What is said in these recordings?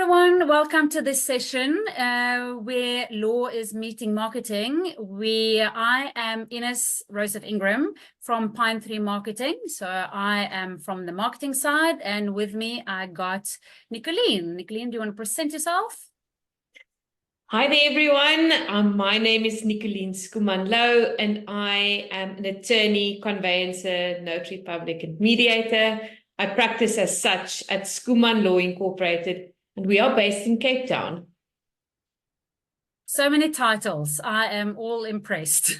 everyone, welcome to this session where law is meeting marketing. I am Ines Rosef-Ingram from Pine 3 Marketing. So I am from the marketing side, and with me I got Nicolene. Nicolene, do you want to present yourself? Hi there, everyone. My name is Nicolene Schoeman-Louw, and I am an attorney, conveyancer, notary public, and mediator. I practice as such at Schoeman-Louw Incorporated, and we are based in Cape Town. So many titles. I am all impressed.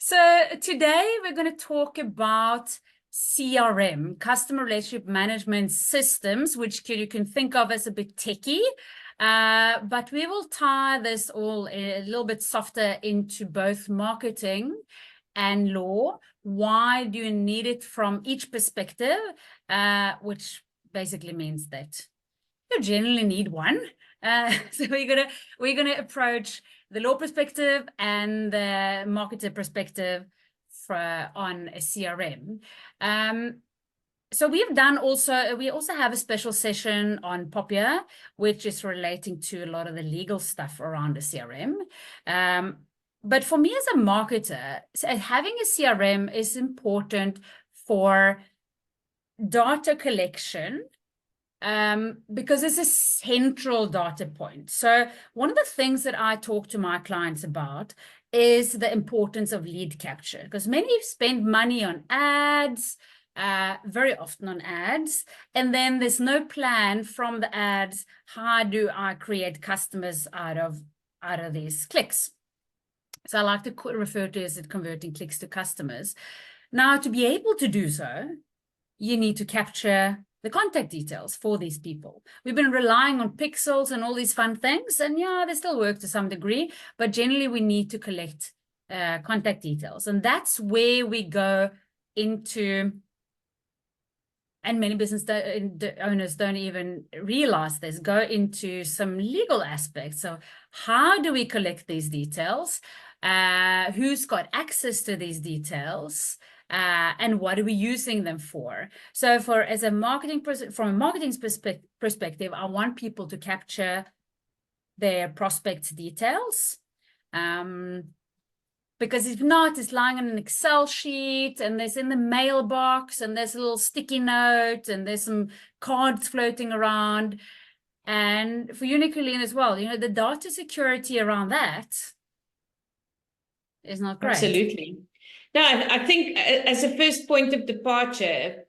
So today we're going to talk about CRM, customer relationship management systems, which you can think of as a bit techy. But we will tie this all a little bit softer into both marketing and law. Why do you need it from each perspective? Which basically means that you generally need one. So we're gonna approach the law perspective and the marketer perspective on a CRM. So we also have a special session on POPIA, which is relating to a lot of the legal stuff around the CRM. But for me as a marketer, having a CRM is important for data collection, because it's a central data point. So one of the things that I talk to my clients about is the importance of lead capture, because many spend money on ads, very often on ads, and then there's no plan from the ads. How do I create customers out of these clicks? So I like to refer to it as converting clicks to customers. Now, to be able to do so, you need to capture the contact details for these people. We've been relying on pixels and all these fun things, and yeah, they still work to some degree, but generally we need to collect contact details. And that's where we go into, and many business owners don't even realize this, go into some legal aspects. So how do we collect these details? Who's got access to these details? And what are we using them for? So from a marketing perspective, I want people to capture their prospects' details. Because if not, it's lying on an Excel sheet, and there's in the mailbox, and there's a little sticky note, and there's some cards floating around. And for you, Nicolene, as well, the data security around that is not great. Absolutely. No, I think as a first point of departure,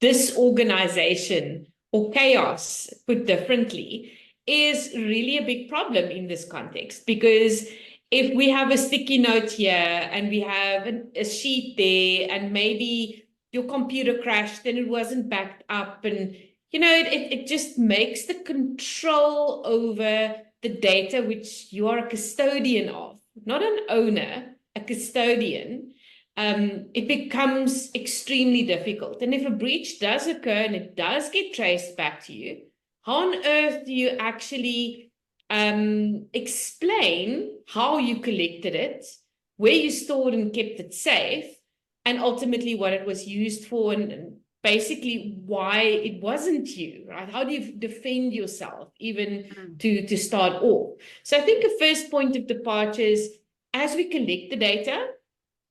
disorganization or chaos, put differently, is really a big problem in this context, because if we have a sticky note here and we have a sheet there, and maybe your computer crashed and it wasn't backed up, and it just makes the control over the data, which you are a custodian of, not an owner, a custodian, it becomes extremely difficult. And if a breach does occur and it does get traced back to you, how on earth do you actually explain how you collected it, where you stored and kept it safe, and ultimately what it was used for, and basically why it wasn't you, right? How do you defend yourself even to start off? So I think a first point of departure is, as we collect the data,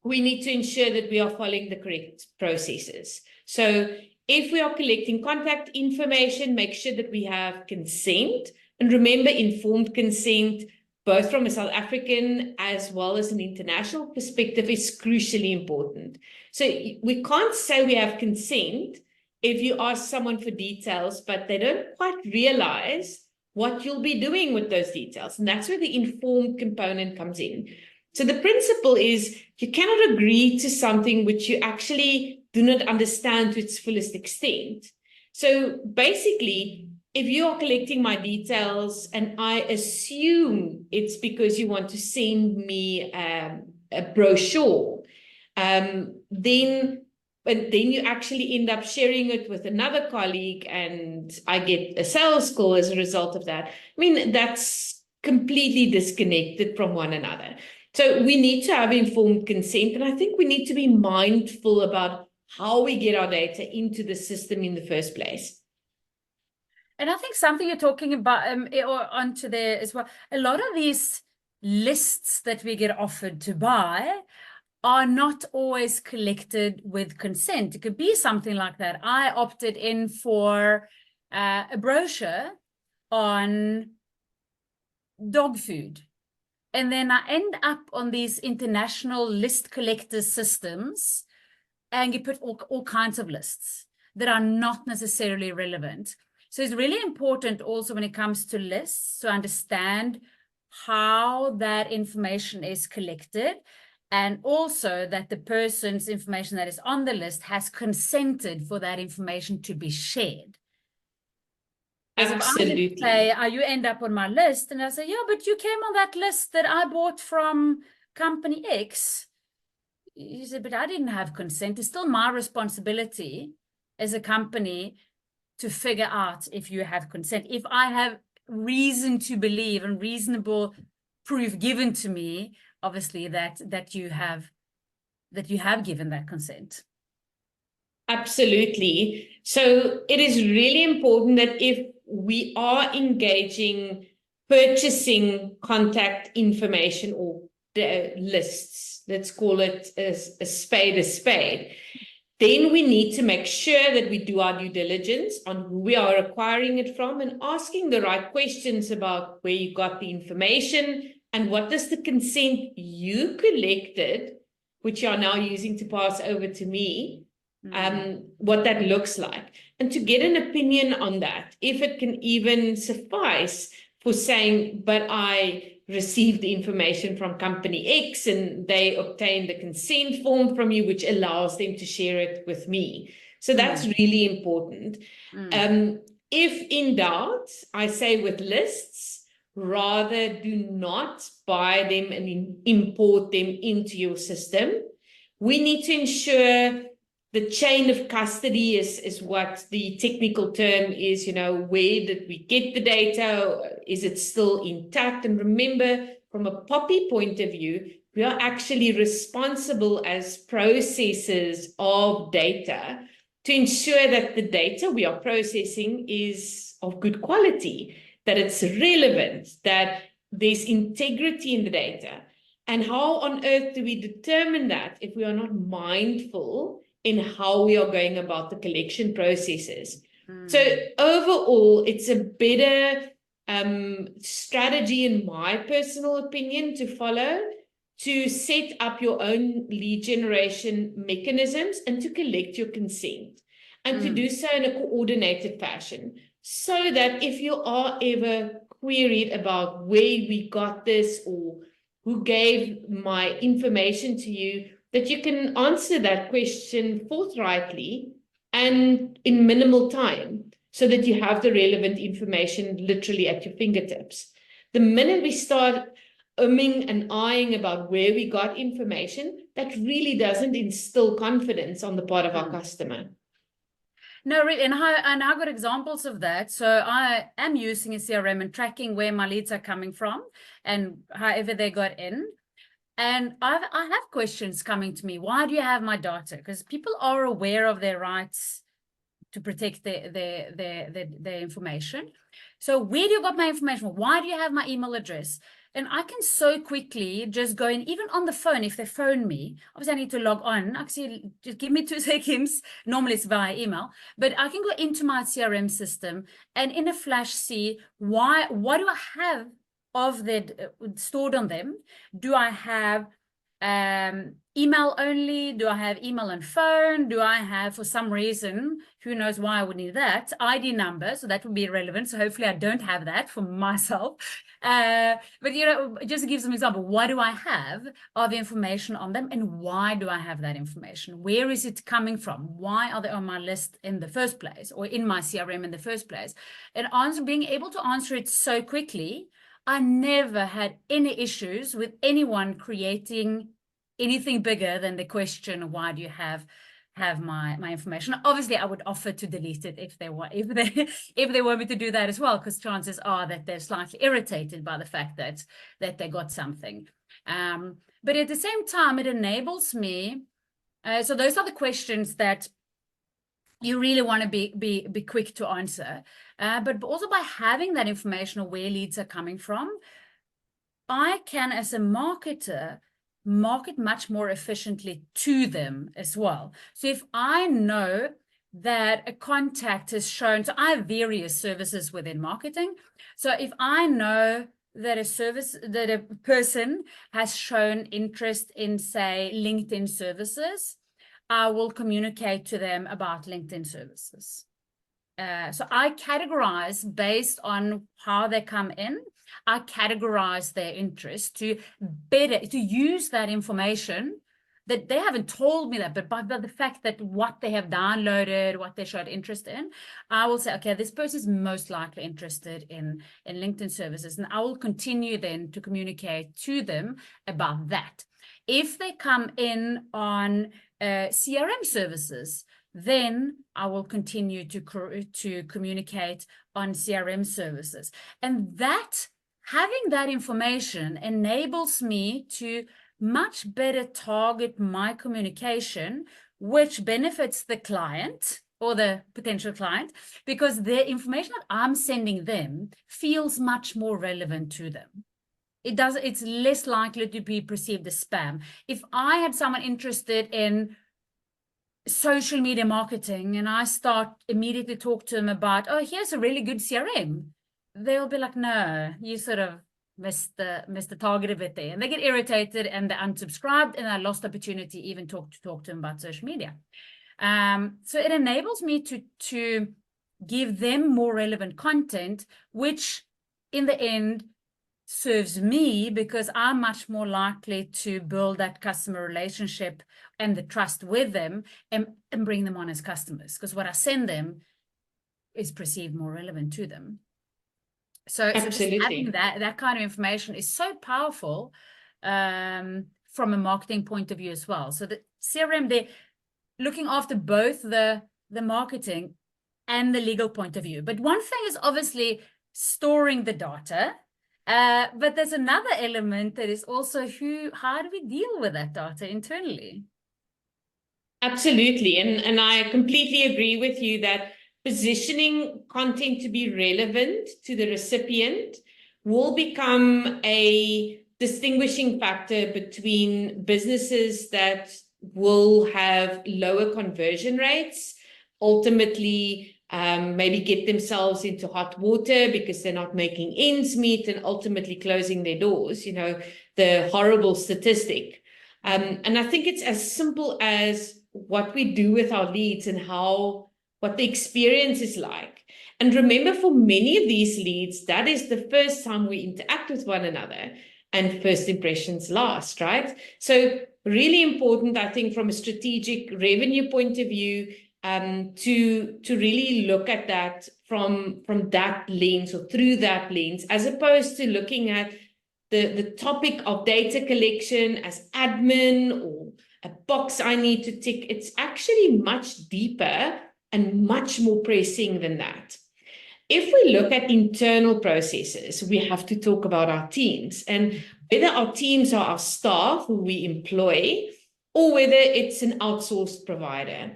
we need to ensure that we are following the correct processes. So if we are collecting contact information, make sure that we have consent. And remember, informed consent, both from a South African as well as an international perspective, is crucially important. So we can't say we have consent if you ask someone for details, but they don't quite realize what you'll be doing with those details. And that's where the informed component comes in. So the principle is, you cannot agree to something which you actually do not understand to its fullest extent. So basically, if you are collecting my details and I assume it's because you want to send me a brochure, then you actually end up sharing it with another colleague, and I get a sales call as a result of that. I mean, that's completely disconnected from one another. So we need to have informed consent, and I think we need to be mindful about how we get our data into the system in the first place. And I think something you're talking about, or onto there as well, a lot of these lists that we get offered to buy are not always collected with consent. It could be something like that. I opted in for a brochure on dog food. And then I end up on these international list collector systems, and you put all kinds of lists that are not necessarily relevant. So it's really important also when it comes to lists to understand how that information is collected, and also that the person's information that is on the list has consented for that information to be shared. Because if I just say, you end up on my list, and I say, yeah, but you came on that list that I bought from company X. You said, but I didn't have consent. It's still my responsibility as a company to figure out if you have consent. If I have reason to believe and reasonable proof given to me, obviously that you have given that consent. Absolutely. So it is really important that if we are engaging purchasing contact information or the lists, let's call it a spade, then we need to make sure that we do our due diligence on who we are acquiring it from and asking the right questions about where you got the information and what does the consent you collected, which you are now using to pass over to me, what that looks like, and to get an opinion on that, if it can even suffice for saying, but I received the information from company X and they obtained the consent form from you, which allows them to share it with me. So that's really important. If in doubt, I say with lists, rather do not buy them and import them into your system. We need to ensure the chain of custody is what the technical term is, where did we get the data? Is it still intact? And remember, from a Poppy point of view, we are actually responsible as processors of data to ensure that the data we are processing is of good quality, that it's relevant, that there's integrity in the data. And how on earth do we determine that if we are not mindful in how we are going about the collection processes? So overall, it's a better strategy, in my personal opinion, to follow, to set up your own lead generation mechanisms and to collect your consent, and to do so in a coordinated fashion, so that if you are ever queried about where we got this or who gave my information to you, that you can answer that question forthrightly and in minimal time, so that you have the relevant information literally at your fingertips. The minute we start umming and eyeing about where we got information, that really doesn't instill confidence on the part of our customer. No, really, and I got examples of that. So I am using a CRM and tracking where my leads are coming from and however they got in. And I have questions coming to me. Why do you have my data? Because people are aware of their rights to protect their information. So where do you got my information? Why do you have my email address? And I can so quickly just go in, even on the phone, if they phone me, obviously I need to log on. Actually, just give me 2 seconds. Normally it's via email, but I can go into my CRM system and in a flash see what do I have of that stored on them. Do I have email only? Do I have email and phone? Do I have, for some reason, who knows why I would need that, ID number? So that would be relevant. So hopefully I don't have that for myself. But, just to give some example, what do I have of information on them and why do I have that information? Where is it coming from? Why are they on my list in the first place or in my CRM in the first place? And being able to answer it so quickly, I never had any issues with anyone creating anything bigger than the question, why do you have my information? Obviously, I would offer to delete it if they want me to do that as well, because chances are that they're slightly irritated by the fact that they got something. But at the same time, it enables me. So those are the questions that you really want to be quick to answer. But also by having that information of where leads are coming from, I can, as a marketer, market much more efficiently to them as well. So if I know that a contact has shown, so I have various services within marketing. So if I know that a person has shown interest in, say, LinkedIn services, I will communicate to them about LinkedIn services. So I categorize based on how they come in. I categorize their interest to use that information that they haven't told me that, but by the fact that what they have downloaded, what they showed interest in, I will say, okay, this person is most likely interested in LinkedIn services, and I will continue then to communicate to them about that. If they come in on CRM services, then I will continue to communicate on CRM services. And that, having that information enables me to much better target my communication, which benefits the client or the potential client, because the information that I'm sending them feels much more relevant to them. It's less likely to be perceived as spam. If I had someone interested in social media marketing and I start immediately talk to them about, oh, here's a really good CRM, they'll be like, no, you sort of missed the target a bit there, and they get irritated and they unsubscribed, and I lost opportunity even talk to them about social media. So it enables me to give them more relevant content, which in the end serves me, because I'm much more likely to build that customer relationship and the trust with them and bring them on as customers, because what I send them is perceived more relevant to them. So just having that kind of information is so powerful from a marketing point of view as well. So the CRM, they're looking after both the marketing and the legal point of view. But one thing is obviously storing the data. But there's another element that is also how do we deal with that data internally? Absolutely. And I completely agree with you that positioning content to be relevant to the recipient will become a distinguishing factor between businesses that will have lower conversion rates, ultimately maybe get themselves into hot water because they're not making ends meet and ultimately closing their doors, the horrible statistic. And I think it's as simple as what we do with our leads and what the experience is like. And remember, for many of these leads, that is the first time we interact with one another, and first impressions last, right? So really important, I think, from a strategic revenue point of view, to really look at that from that lens or through that lens, as opposed to looking at the topic of data collection as admin or a box I need to tick. It's actually much deeper and much more pressing than that. If we look at internal processes, we have to talk about our teams, and whether our teams are our staff who we employ or whether it's an outsourced provider.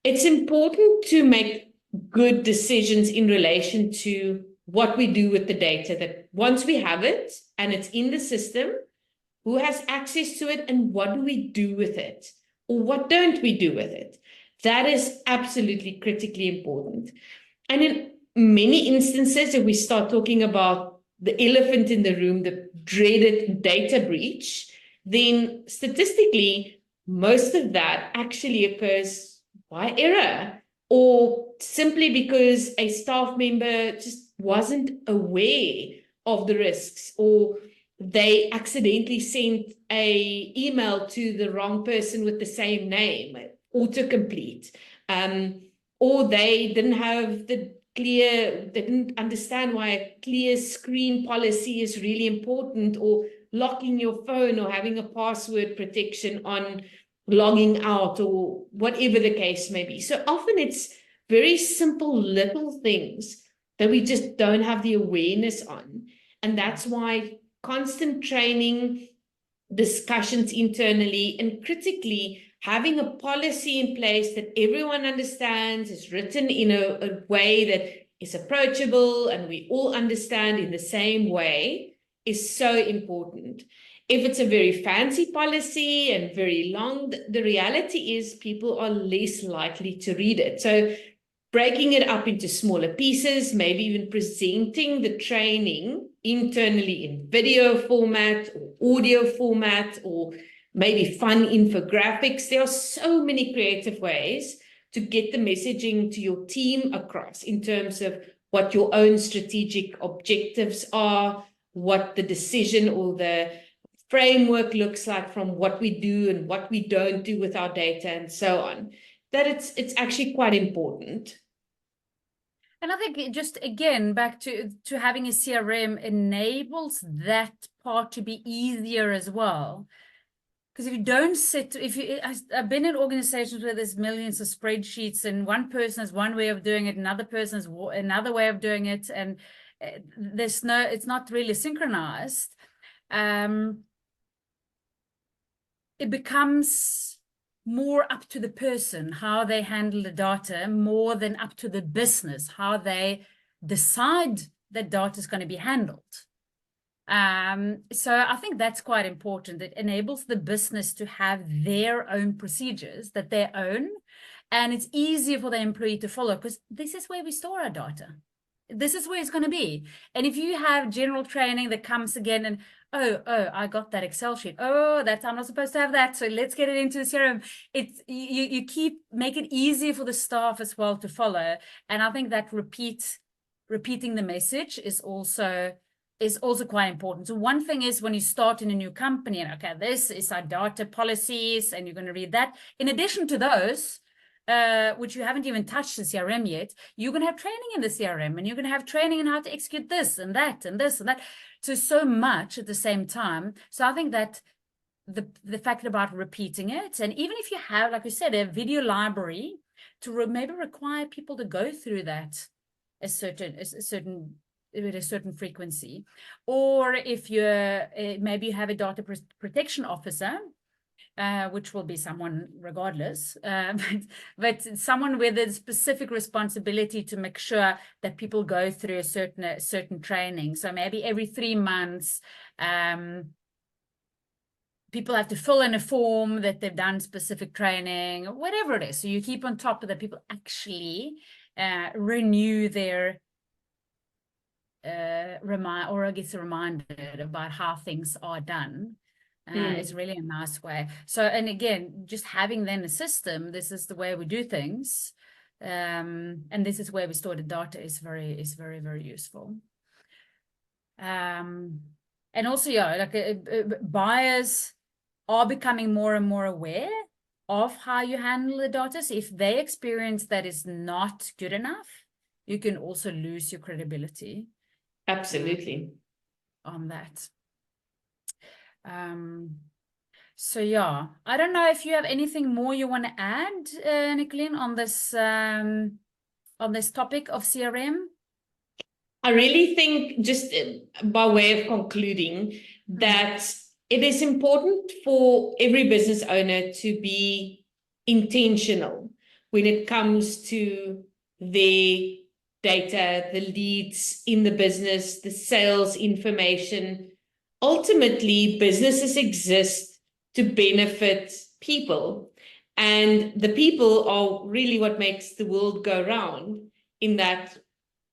It's important to make good decisions in relation to what we do with the data, that once we have it and it's in the system, who has access to it and what do we do with it, or what don't we do with it? That is absolutely critically important. And in many instances, if we start talking about the elephant in the room, the dreaded data breach, then statistically, most of that actually occurs by error, or simply because a staff member just wasn't aware of the risks, or they accidentally sent an email to the wrong person with the same name, autocomplete, or they didn't understand why a clear screen policy is really important, or locking your phone, or having a password protection on logging out, or whatever the case may be. So often it's very simple little things that we just don't have the awareness on. And that's why constant training, discussions internally, and critically having a policy in place that everyone understands, is written in a way that is approachable and we all understand in the same way, is so important. If it's a very fancy policy and very long, the reality is people are less likely to read it. So breaking it up into smaller pieces, maybe even presenting the training internally in video format or audio format, or maybe fun infographics. There are so many creative ways to get the messaging to your team across in terms of what your own strategic objectives are, what the decision or the framework looks like from what we do and what we don't do with our data and so on, that it's actually quite important. And I think just again, back to having a CRM enables that part to be easier as well. Because if you don't I've been in organizations where there's millions of spreadsheets and one person has one way of doing it, another person has another way of doing it, and it's not really synchronized. It becomes more up to the person, how they handle the data, more than up to the business, how they decide that data is going to be handled. So I think that's quite important. It enables the business to have their own procedures that they own, and it's easier for the employee to follow because this is where we store our data. This is where it's going to be. And if you have general training that comes again and, oh, I got that Excel sheet. Oh, I'm not supposed to have that. So let's get it into the CRM. You make it easier for the staff as well to follow. And I think that repeating the message is also quite important. So one thing is when you start in a new company, and okay, this is our data policies, and you're going to read that. In addition to those, which you haven't even touched the CRM yet, you're going to have training in the CRM, and you're going to have training in how to execute this and that and this and that. So much at the same time. So I think that the fact about repeating it, and even if you have, like you said, a video library to maybe require people to go through that with a certain frequency, or if you're maybe you have a data protection officer, which will be someone regardless, but someone with a specific responsibility to make sure that people go through a certain training. So maybe every 3 months, people have to fill in a form that they've done specific training, whatever it is. So you keep on top of that. People actually renew their or gets reminded about how things are done. It's really a nice way. So, and again, just having then a system, this is the way we do things, and this is where we store the data is very, very useful. And also, yeah, like buyers are becoming more and more aware of how you handle the data. So if they experience that is not good enough, you can also lose your credibility. Absolutely. On that. So yeah, I don't know if you have anything more you want to add, Nicolene, on this topic of CRM. I really think, just by way of concluding, that it is important for every business owner to be intentional when it comes to their data, the leads in the business, the sales information. Ultimately, businesses exist to benefit people, and the people are really what makes the world go round in that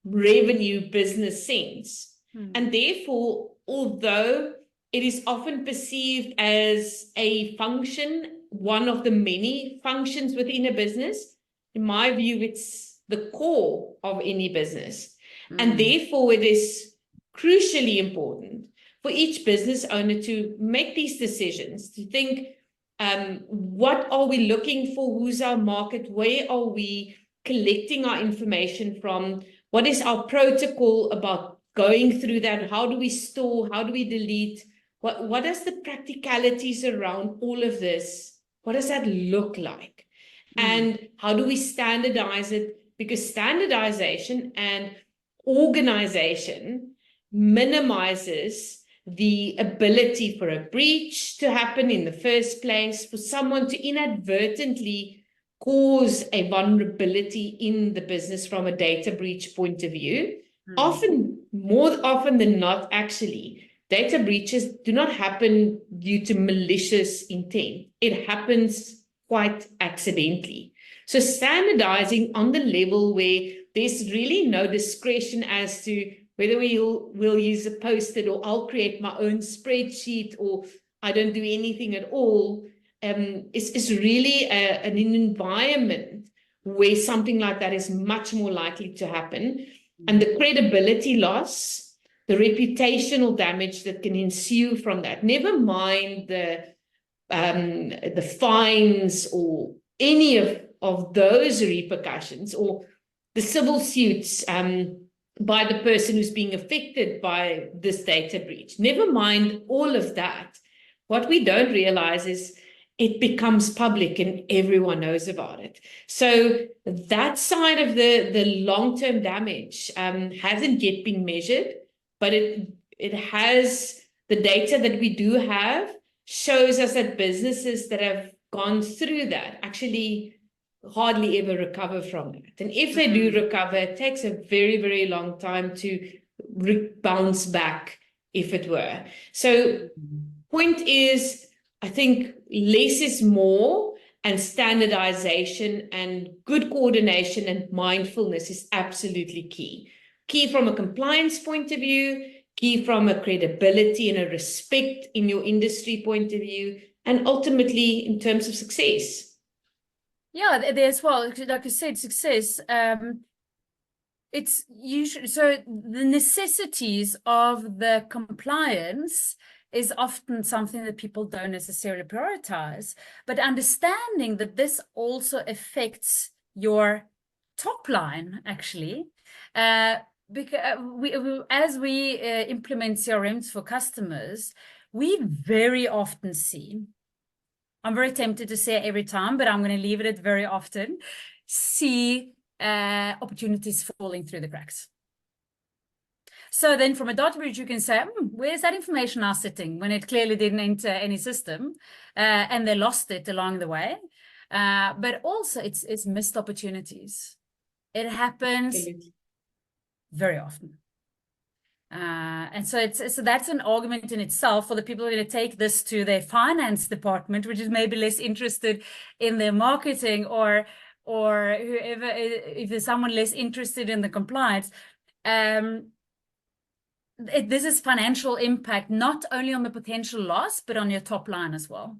revenue business sense. And therefore, although it is often perceived as a function, one of the many functions within a business, in my view, it's the core of any business. And therefore, it is crucially important for each business owner to make these decisions, to think, what are we looking for? Who's our market? Where are we collecting our information from? What is our protocol about going through that? How do we store? How do we delete? What is the practicalities around all of this? What does that look like? And how do we standardize it? Because standardization and organization minimizes the ability for a breach to happen in the first place, for someone to inadvertently cause a vulnerability in the business from a data breach point of view. Often, more often than not, actually, data breaches do not happen due to malicious intent. It happens quite accidentally. So standardizing on the level where there's really no discretion as to whether we'll use a Post-it, or I'll create my own spreadsheet, or I don't do anything at all, is really an environment where something like that is much more likely to happen. And the credibility loss, the reputational damage that can ensue from that, never mind the fines or any of those repercussions, or the civil suits by the person who's being affected by this data breach. Never mind all of that. What we don't realize is it becomes public and everyone knows about it. So that side of the long-term damage hasn't yet been measured, but it has, the data that we do have shows us that businesses that have gone through that actually hardly ever recover from it. And if they do recover, it takes a very, very long time to bounce back, if it were. So point is, I think less is more, and standardization and good coordination and mindfulness is absolutely key. Key from a compliance point of view, key from a credibility and a respect in your industry point of view, and ultimately in terms of success. Yeah, there's, well, like you said, success. It's usually, so the necessities of the compliance is often something that people don't necessarily prioritize, but understanding that this also affects your top line, actually, because as we implement CRMs for customers, we very often see, I'm very tempted to say it every time, but I'm going to leave it at very often, see opportunities falling through the cracks. So then from a data breach, you can say, where's that information now sitting, when it clearly didn't enter any system and they lost it along the way. But also it's missed opportunities. It happens very often. And so that's an argument in itself for the people who are going to take this to their finance department, which is maybe less interested in their marketing, or whoever, if there's someone less interested in the compliance. This is financial impact, not only on the potential loss, but on your top line as well.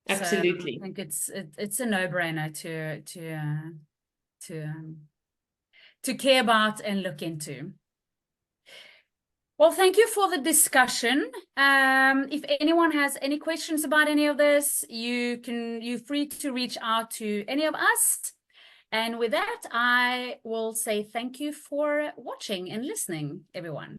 Absolutely. So I think it's a no-brainer to care about and look into. Well, thank you for the discussion. If anyone has any questions about any of this, you're free to reach out to any of us. And with that, I will say thank you for watching and listening, everyone.